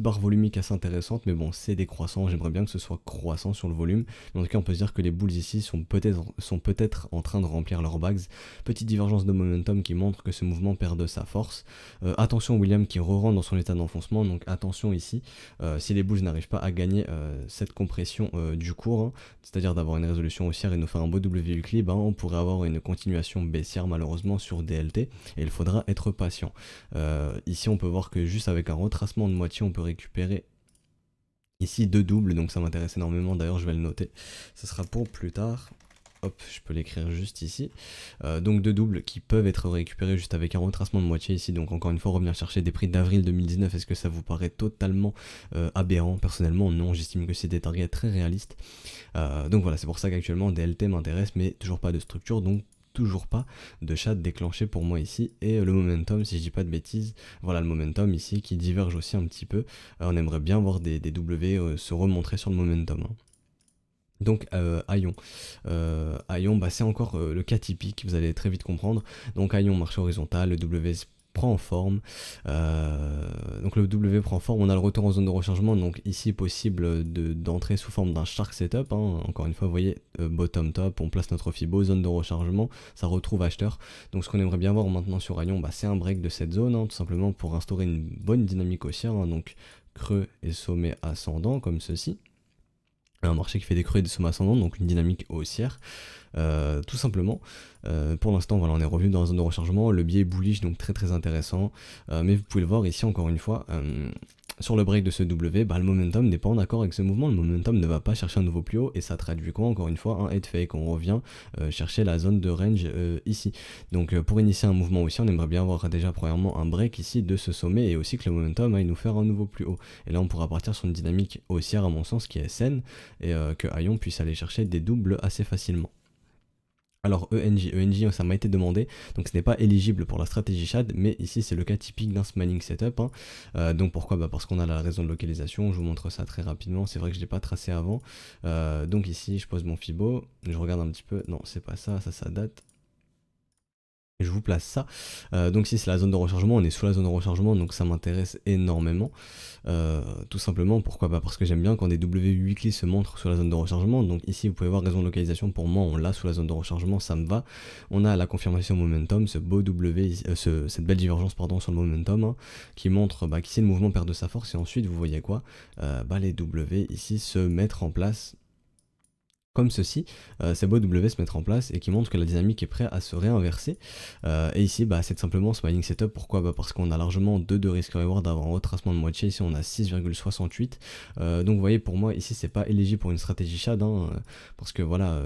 barres volumiques assez intéressantes, mais bon, c'est décroissant. J'aimerais bien que ce soit croissant sur le volume. Mais en tout cas, on peut se dire que les bulls ici sont peut-être en train de remplir leurs bags. Petite divergence de momentum qui montre que ce mouvement perd de sa force. Attention, William qui re-rentre dans son état d'enfoncement, donc attention ici. Si les bulls n'arrivent pas à gagner cette compression du cours, hein, c'est-à-dire d'avoir une résolution haussière et nous faire un beau W weekly, ben, on pourrait avoir une continuation baissière malheureusement sur DLT et il faudra être patient. Ici on peut voir que juste avec un retracement de moitié on peut récupérer ici deux doubles, donc ça m'intéresse énormément, d'ailleurs je vais le noter, ce sera pour plus tard. Hop, je peux l'écrire juste ici. Donc deux doubles qui peuvent être récupérés juste avec un retracement de moitié ici. Donc encore une fois, revenir chercher des prix d'avril 2019. Est-ce que ça vous paraît totalement aberrant? Personnellement, non. J'estime que c'est des targets très réalistes. Donc voilà, c'est pour ça qu'actuellement DLT m'intéresse, mais toujours pas de structure. Donc toujours pas de chat déclenché pour moi ici. Et le momentum, si je dis pas de bêtises, voilà le momentum ici qui diverge aussi un petit peu. On aimerait bien voir des W se remontrer sur le momentum, hein. Donc Aion, bah, c'est encore le cas typique, vous allez très vite comprendre. Donc Aion marche horizontal, le W prend en forme, donc le W prend forme, on a le retour en zone de rechargement, donc ici possible d'entrer sous forme d'un shark setup, hein. Encore une fois vous voyez bottom top, on place notre Fibo, zone de rechargement, ça retrouve acheteur. Donc ce qu'on aimerait bien voir maintenant sur Aion, bah, c'est un break de cette zone, hein, tout simplement pour instaurer une bonne dynamique haussière, hein, donc creux et sommet ascendant comme ceci. Un marché qui fait des creux et des sommets ascendants, donc une dynamique haussière, tout simplement. Pour l'instant, voilà, on est revenu dans la zone de rechargement, le biais est bullish, donc très très intéressant. Mais vous pouvez le voir ici encore une fois, sur le break de ce W, bah, le momentum n'est pas en accord avec ce mouvement, le momentum ne va pas chercher un nouveau plus haut, et ça traduit quoi? Encore une fois, un head fake, on revient chercher la zone de range ici. Donc pour initier un mouvement aussi, on aimerait bien avoir déjà premièrement un break ici de ce sommet, et aussi que le momentum aille nous faire un nouveau plus haut. Et là on pourra partir sur une dynamique haussière à mon sens qui est saine, et que Aion puisse aller chercher des doubles assez facilement. Alors ENJ, ça m'a été demandé, donc ce n'est pas éligible pour la stratégie SHAD, mais ici c'est le cas typique d'un spanning setup, hein. Donc pourquoi? Bah parce qu'on a la raison de localisation, je vous montre ça très rapidement, c'est vrai que je ne l'ai pas tracé avant. Donc ici je pose mon Fibo, je regarde un petit peu, non c'est pas ça, ça date. Et je vous place ça. Donc ici c'est la zone de rechargement, on est sous la zone de rechargement, donc ça m'intéresse énormément. Tout simplement, pourquoi? Bah parce que j'aime bien quand des W weekly se montrent sur la zone de rechargement. Donc ici vous pouvez voir raison de localisation, pour moi on l'a sous la zone de rechargement, ça me va. On a la confirmation momentum, ce beau W, cette belle divergence pardon sur le momentum, hein, qui montre bah, qu'ici le mouvement perd de sa force, et ensuite vous voyez quoi? Bah, les W ici se mettre en place comme ceci, ces beaux W se mettre en place et qui montrent que la dynamique est prête à se réinverser. Et ici, bah, c'est simplement smiling setup. Pourquoi? Bah, parce qu'on a largement 2 de risk reward d'avoir un retracement de moitié. Ici, on a 6,68. Donc, vous voyez, pour moi, ici, c'est pas éligible pour une stratégie SHAD, hein, parce que voilà,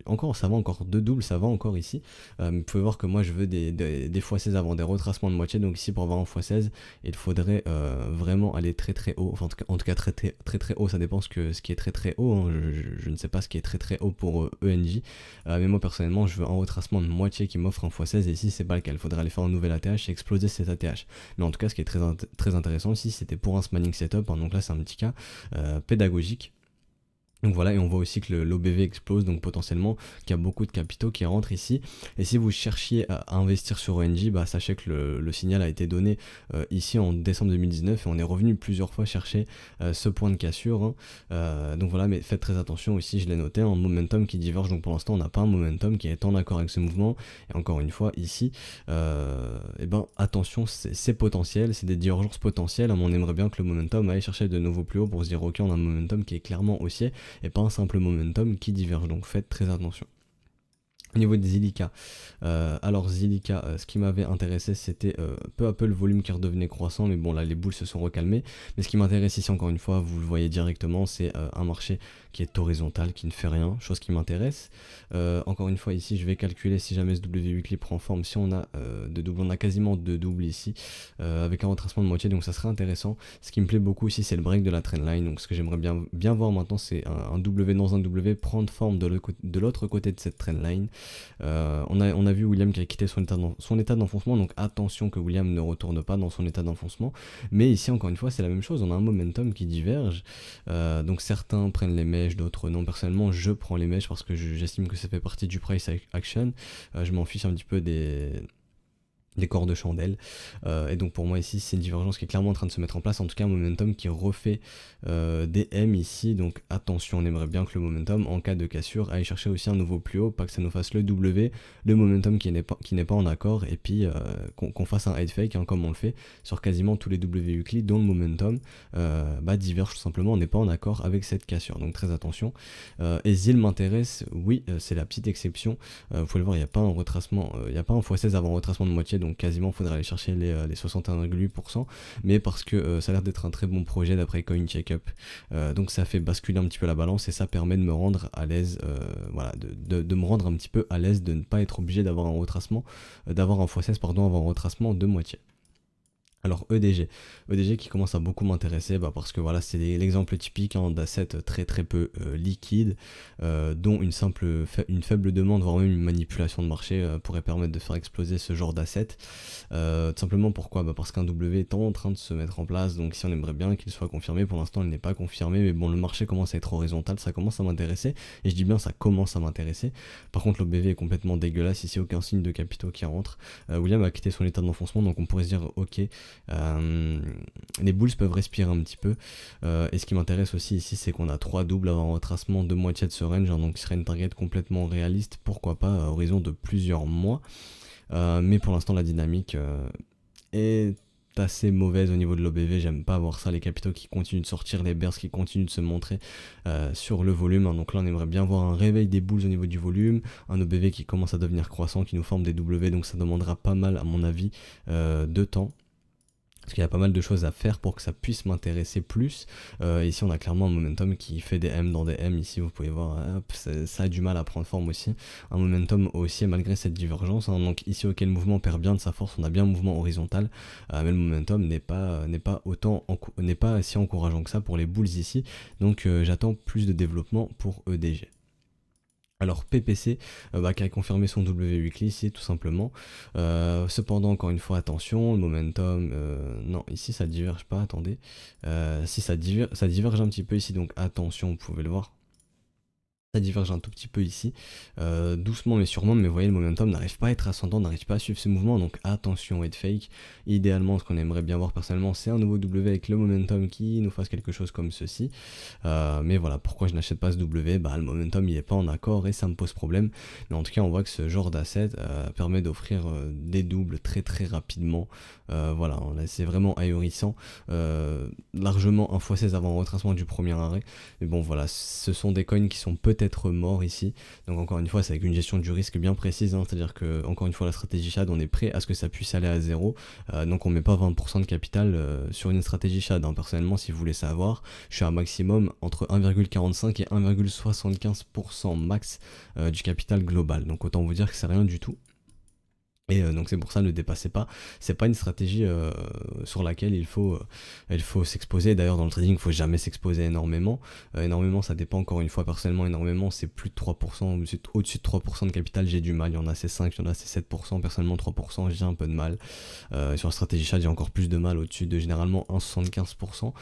encore, ça va encore 2 doubles, ça va encore ici. Mais vous pouvez voir que moi, je veux des x16 avant des retracements de moitié. Donc, ici, pour avoir un x16, il faudrait vraiment aller très très haut. Enfin, en tout cas, très très haut. Ça dépend ce qui est très très haut, hein. Je ne sais pas ce qui est très très haut pour ENJ, mais moi personnellement je veux un retracement de moitié qui m'offre un x16, et ici c'est pas le cas, il faudrait aller faire un nouvel ATH et exploser cet ATH. Mais en tout cas ce qui est très intéressant ici, c'était pour un spanning setup, hein, donc là c'est un petit cas pédagogique. Donc voilà, et on voit aussi que l'OBV explose, donc potentiellement qu'il y a beaucoup de capitaux qui rentrent ici. Et si vous cherchiez à investir sur ONJ, bah sachez que le signal a été donné ici en décembre 2019, et on est revenu plusieurs fois chercher ce point de cassure, hein. Donc voilà, mais faites très attention aussi, je l'ai noté, un momentum qui diverge, donc pour l'instant on n'a pas un momentum qui est en accord avec ce mouvement. Et encore une fois ici, et ben attention, c'est potentiel, c'est des divergences potentielles, hein. On aimerait bien que le momentum aille chercher de nouveau plus haut pour se dire ok, on a un momentum qui est clairement haussier et pas un simple momentum qui diverge, donc faites très attention. Au niveau des Zilliqa, alors Zilliqa, ce qui m'avait intéressé c'était peu à peu le volume qui redevenait croissant, mais bon là les boules se sont recalmées. Mais ce qui m'intéresse ici encore une fois, vous le voyez directement, c'est un marché qui est horizontal, qui ne fait rien, chose qui m'intéresse. Encore une fois ici je vais calculer si jamais ce W weekly prend forme, si on a de doubles, on a quasiment deux doubles ici, avec un retracement de moitié, donc ça serait intéressant. Ce qui me plaît beaucoup ici c'est le break de la trendline, donc ce que j'aimerais bien voir maintenant c'est un W dans un W prendre forme de l'autre côté de cette trendline. On a vu William qui a quitté son état d'enfoncement, donc attention que William ne retourne pas dans son état d'enfoncement. Mais ici, encore une fois, c'est la même chose, on a un momentum qui diverge. Donc certains prennent les mèches, d'autres non. Personnellement, je prends les mèches parce que j'estime que ça fait partie du price action. Je m'en fiche un petit peu des corps de chandelle, et donc pour moi ici c'est une divergence qui est clairement en train de se mettre en place, en tout cas un momentum qui refait des M ici, donc attention, on aimerait bien que le momentum en cas de cassure aille chercher aussi un nouveau plus haut, pas que ça nous fasse le W, le momentum qui n'est pas en accord, et puis qu'on fasse un head fake, hein, comme on le fait sur quasiment tous les W weekly dont le momentum diverge tout simplement, on n'est pas en accord avec cette cassure, donc très attention. Et Zil m'intéresse, oui, c'est la petite exception, vous pouvez le voir, il n'y a pas un retracement, il n'y a pas un x16 avant retracement de moitié, donc quasiment il faudrait aller chercher les 61,8%, mais parce que ça a l'air d'être un très bon projet d'après CoinCheckup, donc ça fait basculer un petit peu la balance et ça permet de me rendre à l'aise, de me rendre un petit peu à l'aise, de ne pas être obligé d'avoir un retracement, d'avoir un x16 pardon avant un retracement de moitié. Alors EDG qui commence à beaucoup m'intéresser, parce que voilà, c'est l'exemple typique, hein, d'assets très très peu liquides, dont une faible demande, voire même une manipulation de marché pourrait permettre de faire exploser ce genre d'assets. Tout simplement pourquoi, parce qu'un W est en train de se mettre en place, donc si on aimerait bien qu'il soit confirmé, pour l'instant il n'est pas confirmé, mais bon, le marché commence à être horizontal, ça commence à m'intéresser, et je dis bien ça commence à m'intéresser. Par contre l'OBV est complètement dégueulasse, ici aucun signe de capitaux qui rentre. William a quitté son état d'enfoncement, donc on pourrait se dire ok, les bulls peuvent respirer un petit peu, et ce qui m'intéresse aussi ici c'est qu'on a 3 doubles avant un retracement de moitié de ce range, hein, donc ce serait une target complètement réaliste, pourquoi pas à horizon de plusieurs mois, mais pour l'instant la dynamique est assez mauvaise au niveau de l'OBV, j'aime pas voir ça, les capitaux qui continuent de sortir, les bears qui continuent de se montrer sur le volume, hein. Donc là on aimerait bien voir un réveil des bulls au niveau du volume, un OBV qui commence à devenir croissant, qui nous forme des W, donc ça demandera pas mal à mon avis de temps. Parce qu'il y a pas mal de choses à faire pour que ça puisse m'intéresser plus. Ici on a clairement un momentum qui fait des M dans des M, ici vous pouvez voir, hop, ça a du mal à prendre forme aussi. Un momentum haussier malgré cette divergence, hein. Donc ici ok, le mouvement perd bien de sa force, on a bien un mouvement horizontal, mais le momentum n'est pas si encourageant que ça pour les bulls ici, donc j'attends plus de développement pour EDG. Alors PPC qui a confirmé son W weekly ici tout simplement, cependant encore une fois attention, le momentum, non ici ça diverge pas, attendez, si ça diverge un petit peu ici, donc attention, vous pouvez le voir. Ça diverge un tout petit peu ici, doucement mais sûrement, mais vous voyez le momentum n'arrive pas à être ascendant, n'arrive pas à suivre ce mouvement, donc attention head fake. Idéalement ce qu'on aimerait bien voir personnellement c'est un nouveau W avec le momentum qui nous fasse quelque chose comme ceci, mais voilà, pourquoi je n'achète pas ce W, le momentum il est pas en accord et ça me pose problème, mais en tout cas on voit que ce genre d'asset permet d'offrir des doubles très très rapidement, voilà, c'est vraiment ahurissant, largement un x16 avant le retracement du premier arrêt, mais bon voilà, ce sont des coins qui sont peut-être mort ici, donc encore une fois c'est avec une gestion du risque bien précise, hein, c'est à dire que encore une fois la stratégie SHAD on est prêt à ce que ça puisse aller à zéro, donc on met pas 20% de capital sur une stratégie SHAD, hein. Personnellement si vous voulez savoir, je suis à un maximum entre 1,45 et 1,75% max du capital global, donc autant vous dire que c'est rien du tout. Et donc c'est pour ça, ne dépassez pas, c'est pas une stratégie sur laquelle il faut s'exposer. D'ailleurs dans le trading il faut jamais s'exposer énormément, énormément ça dépend, encore une fois personnellement énormément c'est plus de 3%, au-dessus de 3% de capital j'ai du mal, il y en a c'est 5, il y en a c'est 7%, personnellement 3% j'ai un peu de mal, sur la stratégie chat j'ai encore plus de mal au-dessus de généralement 1,75%,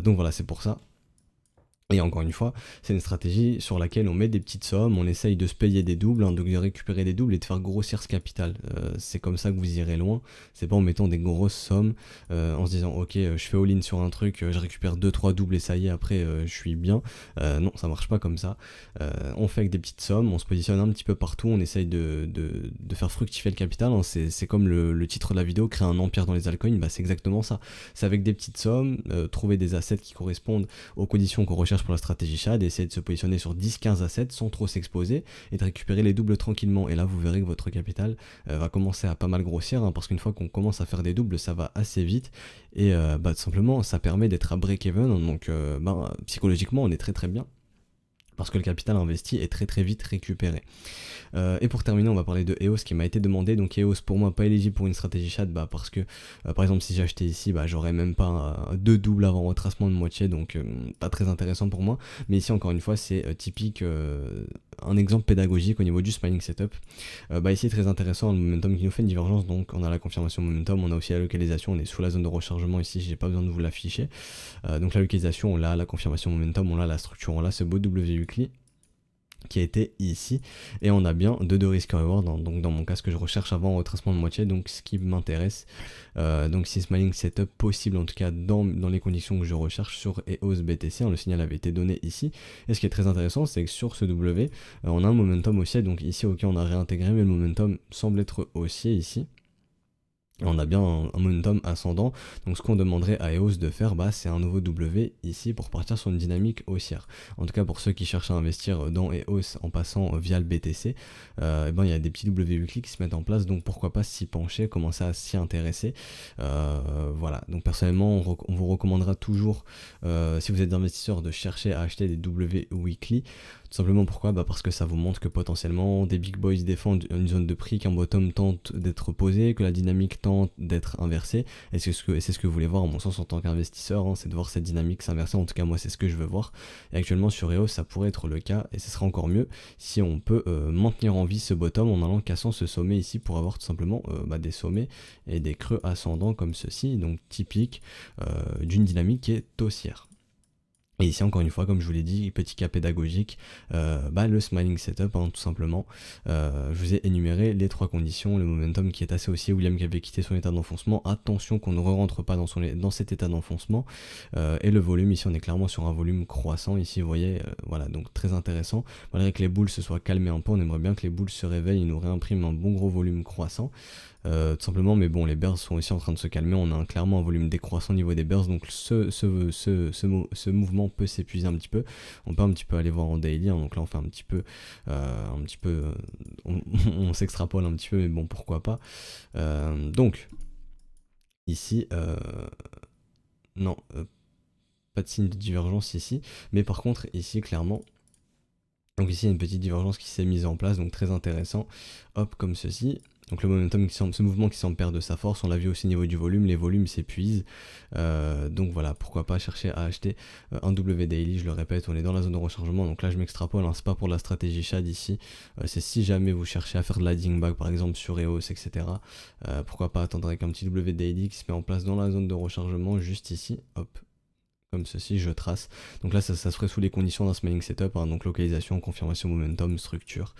donc voilà c'est pour ça. Et encore une fois, c'est une stratégie sur laquelle on met des petites sommes, on essaye de se payer des doubles, hein, donc de récupérer des doubles et de faire grossir ce capital. C'est comme ça que vous irez loin, c'est pas en mettant des grosses sommes, en se disant ok je fais all-in sur un truc, je récupère 2-3 doubles et ça y est après je suis bien. Non, ça marche pas comme ça. On fait avec des petites sommes, on se positionne un petit peu partout, on essaye de faire fructifier le capital, hein. C'est comme le titre de la vidéo, créer un empire dans les altcoins, c'est exactement ça. C'est avec des petites sommes, trouver des assets qui correspondent aux conditions qu'on recherche pour la stratégie SHAD, essayer de se positionner sur 10-15 assets sans trop s'exposer et de récupérer les doubles tranquillement, et là vous verrez que votre capital va commencer à pas mal grossir, hein, parce qu'une fois qu'on commence à faire des doubles ça va assez vite et tout simplement ça permet d'être à break-even, hein, donc psychologiquement on est très très bien parce que le capital investi est très très vite récupéré. Et pour terminer on va parler de EOS qui m'a été demandé. Donc EOS pour moi pas éligible pour une stratégie chat, parce que par exemple si j'ai acheté ici j'aurais même pas deux doubles avant retracement de moitié, donc pas très intéressant pour moi. Mais ici encore une fois c'est typique un exemple pédagogique au niveau du smiling setup. Ici très intéressant, le momentum qui nous fait une divergence, donc on a la confirmation momentum, on a aussi la localisation, on est sous la zone de rechargement ici, j'ai pas besoin de vous l'afficher. Donc la localisation on l'a, la confirmation momentum on l'a, la structure on l'a, ce beau W weekly qui a été ici, et on a bien 2 risk reward, hein, donc dans mon cas ce que je recherche avant retracement de moitié, donc ce qui m'intéresse, donc si smiling setup possible en tout cas dans les conditions que je recherche sur EOS BTC, hein, le signal avait été donné ici, et ce qui est très intéressant c'est que sur ce W, on a un momentum haussier, donc ici ok on a réintégré mais le momentum semble être haussier ici. On a bien un momentum ascendant, donc ce qu'on demanderait à EOS de faire, c'est un nouveau W ici pour partir sur une dynamique haussière. En tout cas pour ceux qui cherchent à investir dans EOS en passant via le BTC, il y a des petits W weekly qui se mettent en place, donc pourquoi pas s'y pencher, commencer à s'y intéresser. Voilà, donc personnellement on vous recommandera toujours, si vous êtes investisseur, de chercher à acheter des W weekly. Tout simplement pourquoi, parce que ça vous montre que potentiellement des big boys défendent une zone de prix, qu'un bottom tente d'être posé, que la dynamique tente d'être inversée, et c'est ce que vous voulez voir à mon sens en tant qu'investisseur, hein, c'est de voir cette dynamique s'inverser, en tout cas moi c'est ce que je veux voir, et actuellement sur EOS ça pourrait être le cas, et ce sera encore mieux si on peut maintenir en vie ce bottom en allant cassant ce sommet ici pour avoir tout simplement des sommets et des creux ascendants comme ceci, donc typique d'une dynamique qui est haussière. Et ici encore une fois, comme je vous l'ai dit, petit cas pédagogique, le smiling setup, hein, tout simplement. Je vous ai énuméré les 3 conditions, le momentum qui est assez haussier, William qui avait quitté son état d'enfoncement, attention qu'on ne rentre pas dans cet état d'enfoncement, et le volume, ici on est clairement sur un volume croissant, ici vous voyez, voilà, donc très intéressant, malgré que les boules se soient calmées un peu, on aimerait bien que les boules se réveillent et nous réimpriment un bon gros volume croissant. Tout simplement, mais bon, les bears sont aussi en train de se calmer, on a clairement un volume décroissant au niveau des bears, donc ce mouvement peut s'épuiser un petit peu. On peut un petit peu aller voir en daily, hein, donc là on fait un petit peu on s'extrapole un petit peu, mais bon, pourquoi pas. Donc ici non, pas de signe de divergence ici, mais par contre ici clairement, donc ici il y a une petite divergence qui s'est mise en place, donc très intéressant, hop, comme ceci. Donc le momentum, ce mouvement qui semble perdre de sa force, on l'a vu aussi au niveau du volume, les volumes s'épuisent, donc voilà, pourquoi pas chercher à acheter un W daily, je le répète, on est dans la zone de rechargement, donc là je m'extrapole, hein, c'est pas pour la stratégie SHAD ici, c'est si jamais vous cherchez à faire de l'adding back par exemple sur EOS, etc., pourquoi pas attendre avec un petit W daily qui se met en place dans la zone de rechargement, juste ici, hop, comme ceci, je trace. Donc là, ça se ferait sous les conditions d'un smiling setup, hein, donc localisation, confirmation, momentum, structure,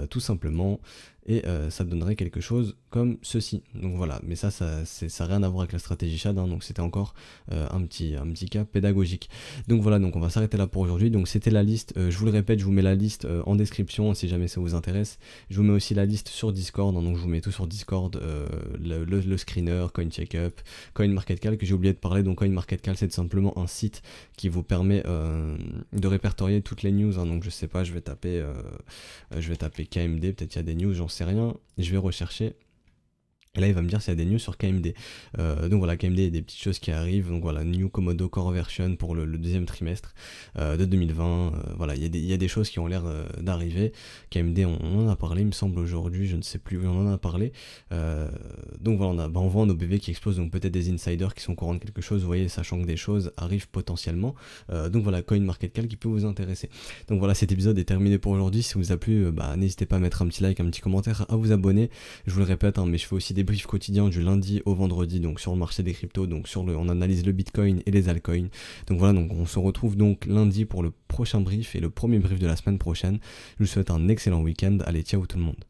tout simplement, et ça donnerait quelque chose comme ceci. Donc voilà, mais ça n'a rien à voir avec la stratégie SHAD, hein, donc c'était encore un petit cas pédagogique. Donc voilà, donc on va s'arrêter là pour aujourd'hui. Donc c'était la liste, je vous le répète, je vous mets la liste en description si jamais ça vous intéresse. Je vous mets aussi la liste sur Discord, hein, donc je vous mets tout sur Discord, le screener, CoinCheckup, CoinMarketCal, que j'ai oublié de parler. Donc CoinMarketCal, c'est tout simplement un site qui vous permet de répertorier toutes les news, hein, donc je sais pas, je vais taper KMD, peut-être qu'il y a des news, j'en sais rien, je vais rechercher. Et là il va me dire s'il y a des news sur KMD. Donc voilà, KMD, il y a des petites choses qui arrivent. Donc voilà, New Komodo Core Version pour le deuxième trimestre de 2020. Voilà, il y a des choses qui ont l'air d'arriver. KMD, on en a parlé, il me semble, aujourd'hui, je ne sais plus où on en a parlé. Donc voilà, on voit un OBV qui explose, donc peut-être des insiders qui sont au courant de quelque chose, vous voyez, sachant que des choses arrivent potentiellement. Donc voilà, CoinMarketCal qui peut vous intéresser. Donc voilà, cet épisode est terminé pour aujourd'hui. Si ça vous a plu, n'hésitez pas à mettre un petit like, un petit commentaire, à vous abonner. Je vous le répète, hein, mais je fais aussi des briefs quotidiens du lundi au vendredi, donc sur le marché des cryptos, donc on analyse le Bitcoin et les altcoins. Donc voilà, donc on se retrouve donc lundi pour le prochain brief et le premier brief de la semaine prochaine. Je vous souhaite un excellent week-end. Allez, ciao tout le monde.